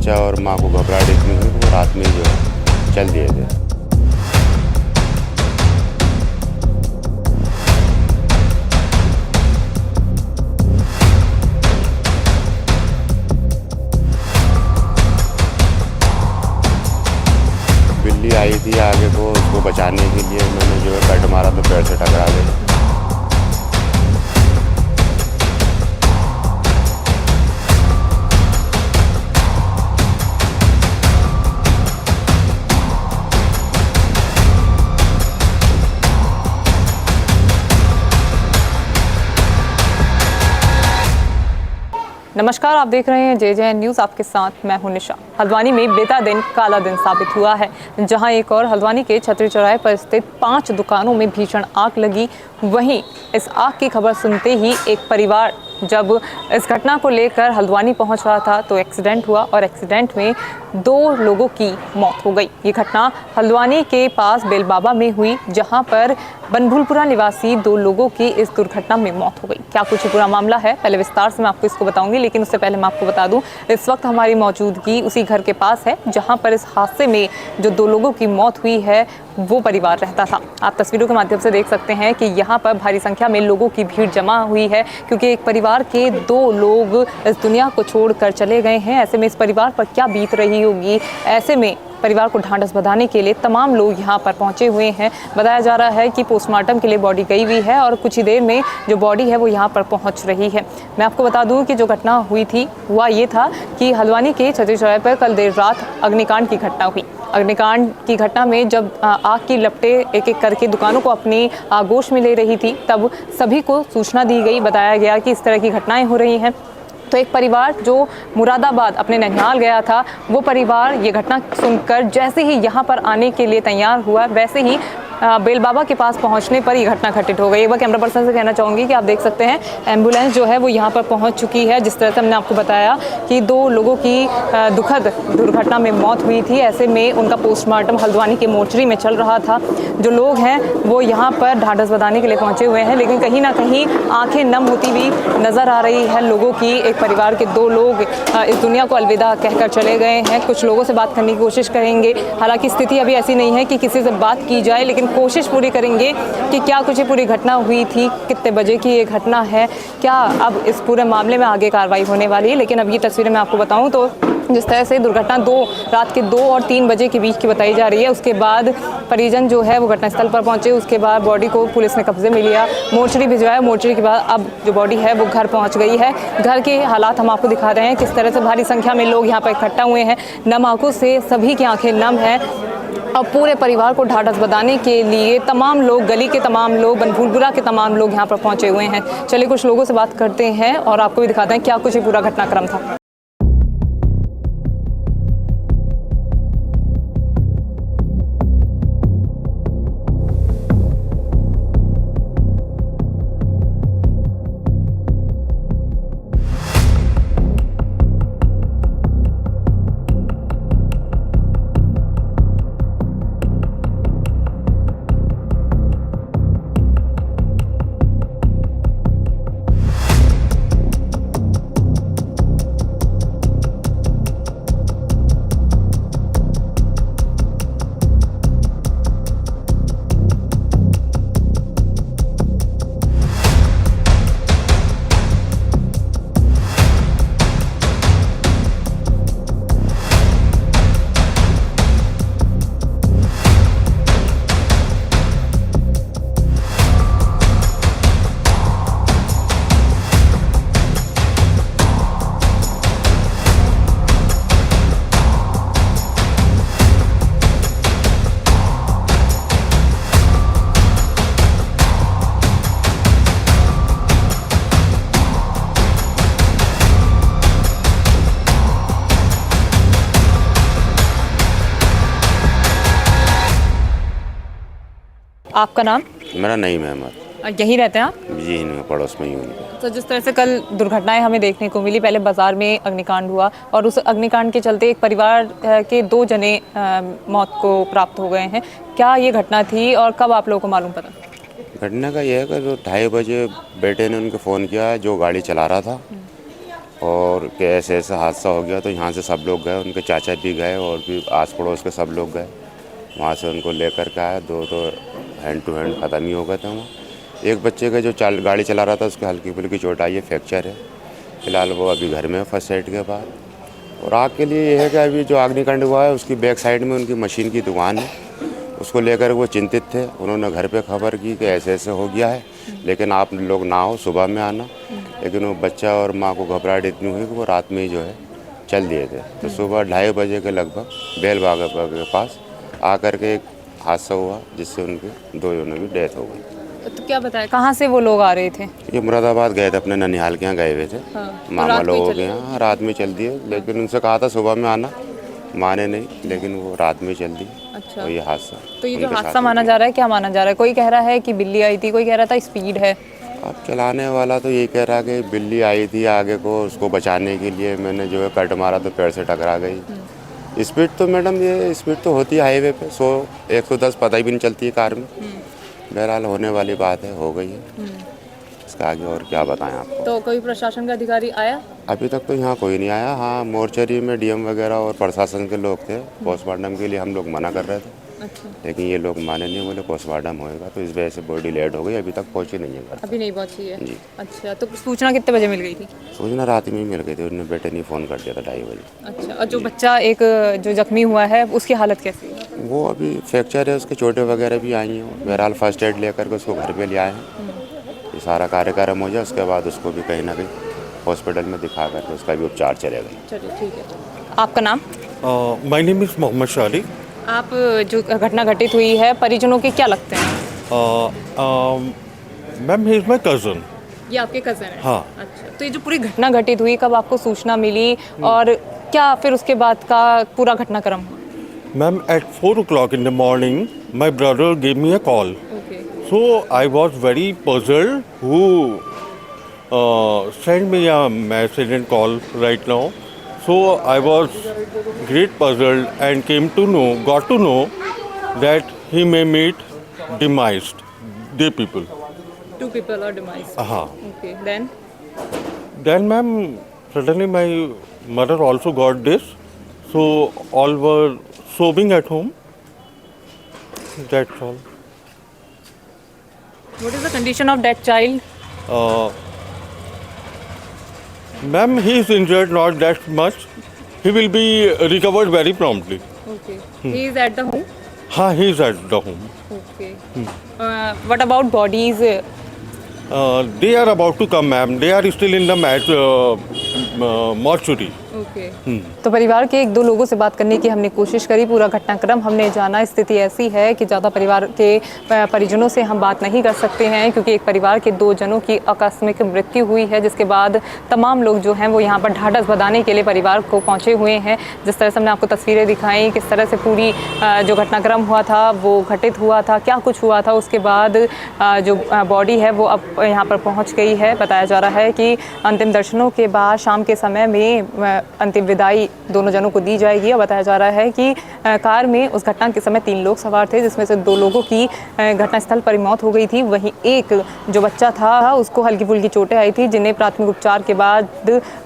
बच्चा और माँ को घबराहट इतनी हुई कि वो रात में ही जो है चल दिए थे। बिल्ली आई थी आगे को, उसको बचाने के लिए मैंने जो है कट मारा तो पैर से टकरा गई। नमस्कार, आप देख रहे हैं JJN न्यूज़। आपके साथ मैं हूं निशा। हल्द्वानी में बीता दिन काला दिन साबित हुआ है, जहां एक और हल्द्वानी के छतरी चौराहे पर स्थित 5 दुकानों में भीषण आग लगी। वहीं इस आग की खबर सुनते ही एक परिवार जब इस घटना को लेकर हल्द्वानी पहुंच रहा था तो एक्सीडेंट हुआ और एक्सीडेंट में 2 लोगों की मौत हो गई। ये घटना हल्द्वानी के पास बेलबाबा में हुई, जहां पर बनभूलपुरा निवासी 2 लोगों की इस दुर्घटना में मौत हो गई। क्या कुछ पूरा मामला है, पहले विस्तार से मैं आपको इसको बताऊंगी, लेकिन उससे पहले मैं आपको बता दूं इस वक्त हमारी मौजूदगी उसी घर के पास है जहां पर इस हादसे में जो 2 लोगों की मौत हुई है वो परिवार रहता था। आप तस्वीरों के माध्यम से देख सकते हैं कि यहाँ पर भारी संख्या में लोगों की भीड़ जमा हुई है, क्योंकि एक परिवार के 2 लोग इस दुनिया को छोड़कर चले गए हैं। ऐसे में इस परिवार पर क्या बीत रही होगी, ऐसे में परिवार को ढांढस बंधाने के लिए तमाम लोग यहाँ पर पहुँचे हुए हैं। बताया जा रहा है कि पोस्टमार्टम के लिए बॉडी गई हुई है और कुछ ही देर में जो बॉडी है वो यहाँ पर पहुँच रही है। मैं आपको बता दूं कि जो घटना हुई थी हुआ ये था कि हल्द्वानी के छतरी चौराहे पर कल देर रात अग्निकांड की घटना हुई। अग्निकांड की घटना में जब आग की लपटें एक एक करके दुकानों को अपनी आगोश में ले रही थी, तब सभी को सूचना दी गई, बताया गया कि इस तरह की घटनाएं हो रही हैं। तो एक परिवार जो मुरादाबाद अपने ननिहाल गया था, वो परिवार ये घटना सुनकर जैसे ही यहाँ पर आने के लिए तैयार हुआ, वैसे ही बेलबाबा के पास पहुंचने पर यह घटना घटित हो गई। एक बार कैमरा पर्सन से कहना चाहूँगी कि आप देख सकते हैं एम्बुलेंस जो है वो यहाँ पर पहुंच चुकी है। जिस तरह से हमने आपको बताया कि 2 लोगों की दुखद दुर्घटना में मौत हुई थी, ऐसे में उनका पोस्टमार्टम हल्द्वानी के मोर्चरी में चल रहा था। जो लोग हैं वो यहाँ पर ढांढस बंधाने के लिए पहुँचे हुए हैं, लेकिन कहीं ना कहीं आँखें नम होती हुई नज़र आ रही है लोगों की। एक परिवार के 2 लोग इस दुनिया को अलविदा कहकर चले गए हैं। कुछ लोगों से बात करने की कोशिश करेंगे, हालांकि स्थिति अभी ऐसी नहीं है कि किसी से बात की जाए, लेकिन कोशिश पूरी करेंगे कि क्या कुछ पूरी घटना हुई थी, कितने बजे की ये घटना है, क्या अब इस पूरे मामले में आगे कार्रवाई होने वाली है। लेकिन अब ये तस्वीरें मैं आपको बताऊं तो जिस तरह से दुर्घटना रात के 2 और 3 बजे के बीच की बताई जा रही है। उसके बाद परिजन जो है वो घटनास्थल पर पहुंचे, उसके बाद बॉडी को पुलिस ने कब्जे में लिया, मोर्चरी भिजवाया। मोर्चरी के बाद अब जो बॉडी है वो घर पहुंच गई है। घर के हालात हम आपको दिखा रहे हैं, किस तरह से भारी संख्या में लोग यहाँ पर इकट्ठा हुए हैं। नम आंखों से सभी की आंखें नम हैं और पूरे परिवार को ढांढस बंधाने के लिए तमाम लोग, गली के तमाम लोग, बनभूलपुरा के तमाम लोग यहाँ पर पहुंचे हुए हैं। चलिए कुछ लोगों से बात करते हैं और आपको भी दिखाते हैं क्या कुछ पूरा घटनाक्रम था। आपका नाम? मेरा नईम अहमद। यहीं रहते हैं आप? जी नहीं, पड़ोस में ही हूँ। तो जिस तरह से कल दुर्घटनाएं हमें देखने को मिली, पहले बाजार में अग्निकांड हुआ और उस अग्निकांड के चलते एक परिवार के 2 जने मौत को प्राप्त हो गए हैं। क्या ये घटना थी और कब आप लोगों को मालूम पड़ा? घटना का यह है कि जो 2:30 बजे बेटे ने उनको फ़ोन किया जो गाड़ी चला रहा था, और कि ऐसे ऐसा हादसा हो गया। तो यहाँ से सब लोग गए, उनके चाचा भी गए और भी आस पड़ोस के सब लोग गए। वहाँ से उनको लेकर के आए। 2 तो हैंड टू हैंड ख़त्म ही हो गए थे वहाँ। एक बच्चे का जो गाड़ी चला रहा था उसके हल्की फुल्की चोट आई है, फ्रैक्चर है। फिलहाल वो अभी घर में है फर्स्ट एड के बाद। और आग के लिए ये है कि अभी जो अग्निकांड हुआ है उसकी बैक साइड में उनकी मशीन की दुकान है, उसको लेकर वो चिंतित थे। उन्होंने घर पे खबर की कि ऐसे ऐसे हो गया है, लेकिन आप लोग ना हो, सुबह में आना। लेकिन वो बच्चा और माँ को घबराहट इतनी हुई कि वो रात में ही जो है चल दिए थे। तो सुबह 2:30 बजे के लगभग बेलबाग के पास आकर के एक हादसा हुआ जिससे उनके 2 जनों की डेथ हो गई। तो क्या बताया कहाँ से वो लोग आ रहे थे? ये मुरादाबाद गए थे, अपने ननिहाल के यहाँ गए हुए थे। हाँ, मामा लोगों के यहाँ रात में चल दिए। लेकिन उनसे कहा था सुबह में आना, माने नहीं, लेकिन वो रात में चल दी। अच्छा। तो ये हादसा, तो ये जो उनके हादसा साथ माना जा रहा है, क्या माना जा रहा है? कोई कह रहा है कि बिल्ली आई थी, कोई कह रहा था स्पीड है। अब चलाने वाला तो ये कह रहा कि बिल्ली आई थी आगे को, उसको बचाने के लिए मैंने जो है कट मारा तो पेड़ से टकरा गई। स्पीड तो मैडम ये स्पीड तो होती है हाईवे पे 100-110 पता ही भी नहीं चलती है कार में। बहरहाल होने वाली बात है, हो गई है। इसका आगे और क्या बताएं आपको। तो कोई प्रशासन का अधिकारी आया? अभी तक तो यहाँ कोई नहीं आया। हाँ, मोर्चरी में डीएम वगैरह और प्रशासन के लोग थे। पोस्टमार्टम के लिए हम लोग मना कर रहे थे, अच्छा। लेकिन ये लोग माने नहीं, बोले पोस्टमार्टम होएगा। तो इस वजह से बॉडी लेट हो गई, अभी तक पहुँची नहीं है घर। अभी नहीं पहुंची है? जी। अच्छा, तो सूचना कितने बजे मिल गई थी? सूचना रात में ही मिल गई थी, उन्होंने बेटे ने फ़ोन कर दिया था 2:30 बजे। अच्छा, और जो बच्चा एक जो जख्मी हुआ है उसकी हालत कैसी है? वो अभी फ्रैक्चर है, उसके चोटें वगैरह भी आई हैं। बहरहाल फर्स्ट एड लेकर के उसको घर पे ले आए हैं। ये सारा कार्यक्रम हो जाए उसके बाद उसको भी कहीं ना कहीं हॉस्पिटल में दिखा करके उसका भी उपचार चलेगा। चलिए ठीक है। आपका नाम? माय नेम इज़ मोहम्मद शाली। आप जो घटना घटित हुई है परिजनों के क्या लगते हैं? Ma'am he is my cousin. ये आपके कज़न है? हाँ। अच्छा, तो ये जो पूरी घटना घटित हुई, कब आपको सूचना मिली और क्या फिर उसके बाद का पूरा घटनाक्रम हुआ? Ma'am, at 4 o'clock in the morning, my brother gave me a call. Okay. So I was very puzzled who sent me a message and call right now. So I was great puzzled and got to know that he may meet demised, the people. 2 people are demised. Okay, then? Then, ma'am, suddenly my mother also got this. So all were sobbing at home. That's all. What is the condition of that child? Ma'am, he is injured not that much. He will be recovered very promptly. Okay. He is at the home? He is at the home. Okay. What about bodies? They are about to come, ma'am. They are still in the mortuary. Okay. तो परिवार के 1-2 लोगों से बात करने की हमने कोशिश करी, पूरा घटनाक्रम हमने जाना। स्थिति ऐसी है कि ज़्यादा परिवार के परिजनों से हम बात नहीं कर सकते हैं क्योंकि एक परिवार के 2 जनों की आकस्मिक मृत्यु हुई है, जिसके बाद तमाम लोग जो हैं वो यहाँ पर ढाढ़स बंधाने के लिए परिवार को पहुँचे हुए हैं। जिस तरह से हमने आपको तस्वीरें दिखाई, किस तरह से पूरी जो घटनाक्रम हुआ था वो घटित हुआ था, क्या कुछ हुआ था, उसके बाद जो बॉडी है वो अब यहाँ पर पहुँच गई है। बताया जा रहा है कि अंतिम दर्शनों के बाद शाम के समय में अंतिम विदाई दोनों जनों को दी जाएगी। और बताया जा रहा है कि कार में उस घटना के समय 3 लोग सवार थे, जिसमें से 2 लोगों की घटनास्थल पर मौत हो गई थी। वहीं एक जो बच्चा था उसको हल्की फुल्की चोटें आई थी, जिन्हें प्राथमिक उपचार के बाद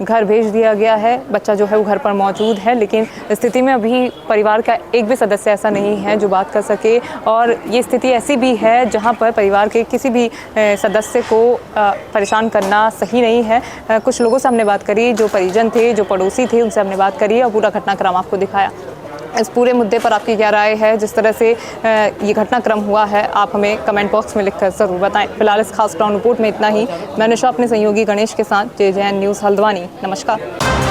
घर भेज दिया गया है। बच्चा जो है वो घर पर मौजूद है, लेकिन स्थिति में अभी परिवार का एक भी सदस्य ऐसा नहीं है जो बात कर सके। और ये स्थिति ऐसी भी है जहाँ पर परिवार के किसी भी सदस्य को परेशान करना सही नहीं है। कुछ लोगों से हमने बात करी, जो परिजन थे, जो पड़ोसी थे, उनसे हमने बात करी और पूरा घटनाक्रम आपको दिखाया। इस पूरे मुद्दे पर आपकी क्या राय है? जिस तरह से ये घटनाक्रम हुआ है, आप हमें कमेंट बॉक्स में लिखकर ज़रूर बताएं। फिलहाल इस खास ग्राउंड रिपोर्ट में इतना ही। मैं निशा अपने सहयोगी गणेश के साथ JJN न्यूज़ हल्द्वानी। नमस्कार।